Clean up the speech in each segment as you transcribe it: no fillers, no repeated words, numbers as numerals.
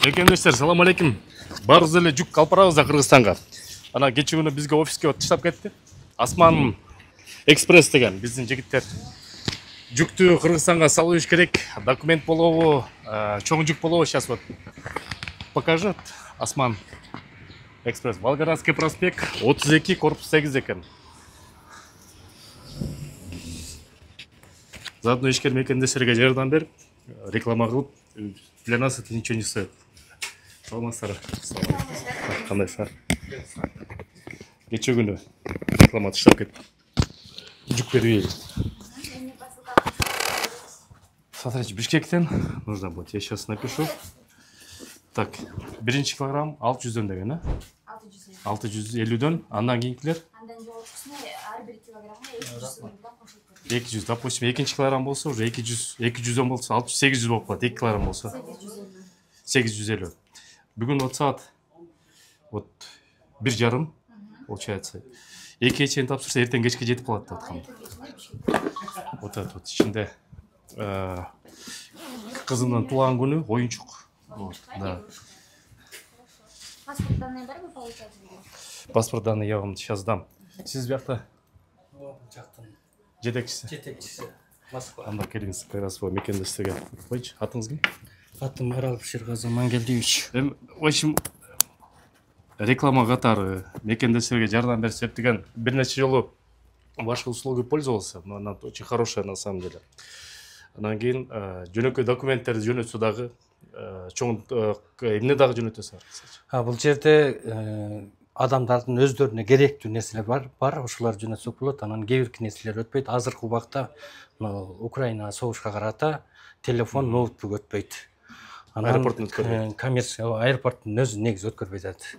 Мекендештер, салам алейкум. Барыз эле жүк калпырабыз да Кыргызстанга. Ана кече күнү бизге офиске таштап кетти. Осман экспресс деген биздин жигиттер. Жүктү Кыргызстанга салыш керек. Документ болобу, чоң жүк болобу, сейчас вот покажет. Осман экспресс. Волгоградский проспект 32 корпус 8 экен. Заодно ишкер мекендештерге жардам берип, реклама кылып, для нас это ничего не стоит. Саламатсыздар. Кандайсыздар? Кече күнү реклама таштап кетти. Жүк бербейли. Смотрите, Бишкектен нужно будет. Я сейчас напишу. Так, 1 килограмм 600 деген, а? 650. Андан кийинкилер? Андан жогоркусуна ар 1 килограммга 200. Допустим, 2 килограмм болсо уже 200 болсо 800 болуп калат. 2 килограмм болсо 850. Бүгүн вот саат вот 1:30 получается. 2 чейин тапшырса эртең кечке жетип калат деп аткам. Вот это вот ичинде кызымдын туулган күнү оюнчук. Вот, да. Паспорт данные бар получается? Паспорт данные я вам сейчас дам. Сиз биякта? Жактын. Жетекчиси. Москва. Анда келиңиз, как раз мекендештерге. Койчу, атыңыз ким? Атым Аралов Шергазы Мангелдиевич. В общем, реклама катары мекендештерге жардам берсек деген бир нече жолу вашей услугой пользовался, но она очень хорошая на самом деле. Анан кийин жөнөкөй документтерди жөнөтсө дагы чоң эмне дагы жөнөтөсүз? Бул жерде адамдардын өздөрүнө керектүү нерселер бар, ошолор жөнөтсөк болот. Анан кээ бир нерселер өтпөйт. Азыркы убакта Украина согушка карата телефон, ноутбук өтпөйт. Аэропорттун өткөрбөйт. Коммерция аэропорттун өзү негизи өткөрбөйт атат.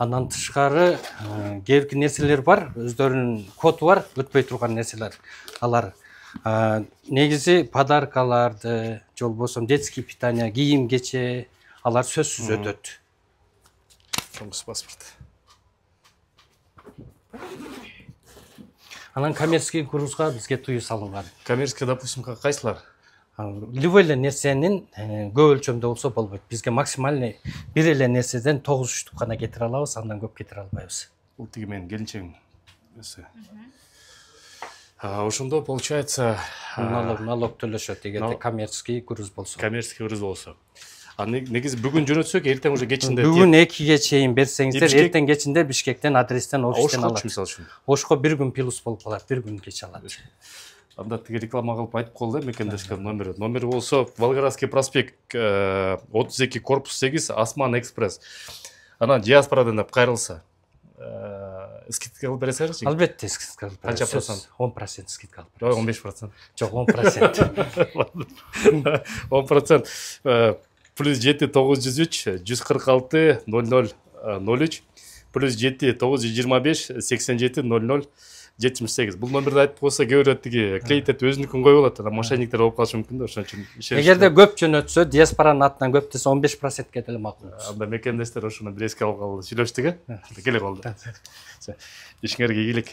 Андан тышкары кээ бир нерселер бар, өздөрүнүн коду бар, өтпөй турган нерселер. Алар негизи подаркаларды, же болбосо детский питание, кийим кече, алар сөзсүз өтөт. Чоңгус паспорт. Анан коммерческий грузга бизге тыюу салынган. Коммерческий, допустим, кайсылар? Любой эле нерсенин көп өлчөмдө болсо болбойт. Бизге максимальный бир эле нерседен 9 штук гана кетире алабыз, андан көп кетире албайбыз. Бул тиги менин келинчегим. Ошондо получается налог төлөшөт эгерде коммерческий груз болсо. Коммерческий груз болсо. Негизи бүгүн жөнөтсөк, эртең уже кечинде. Бүгүн 2ге чейин берсеңиздер, эртең кечинде Бишкектен адрестен офистен алат. Ошко бир күн плюс болуп калат, бир күн кеч алат. Анда тиги реклама кылып айтып колду мекендешке номери. Номери болсо Волгоградский проспект 32 корпус 8 Осман экспресс. Анан диаспорадан деп кайрылса, скидка кылып бересиңерчи? Албетте скидка кылып беребиз. Канча процент? 10% скидка кылып беребиз. 15%. Жок, 10%. 10%. Плюс 7 903 146 00 03 плюс 7 925 87 00 78. Бул номерди айтып койсо кээ бирөө тиги клиенттер өзүнүкүн коюп алат. Анан мошенниктер болуп калышы мүмкүн да, ошон үчүн. Эгерде көп жөнөтсө, диаспоранын атынан көп десе 15% деле макул. Анда мекендештер ошону бир эске алып калды. Сүйлөштүк, келе калды. Ишиңерге ийгилик.